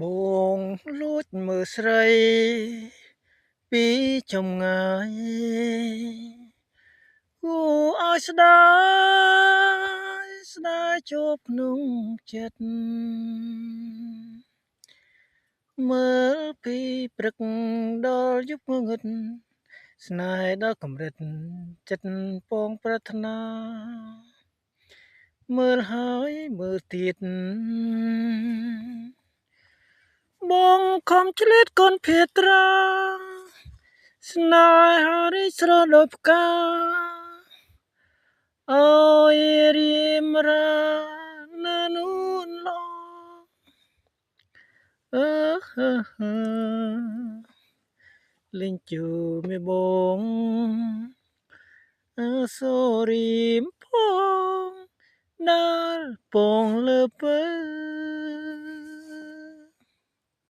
បងលួចមើលស្រីពីចម្ងាយគួរឲ្យស្ដាយជាប់ក្នុងចិត្តមើលពីព្រឹកដល់យប់ងឹតស្នេហ៍ដល់កម្រិតចិត្តពងប្រាថ្នាមើលហើយមើលទៀតបងខំឆ្លៀតកូនភេត្រាស្នេហារីស្រដូចផ្កាអើយរៀមរាណានួនឡអឺលេងជូមេបងសូរីមផងដើរពងលើពើ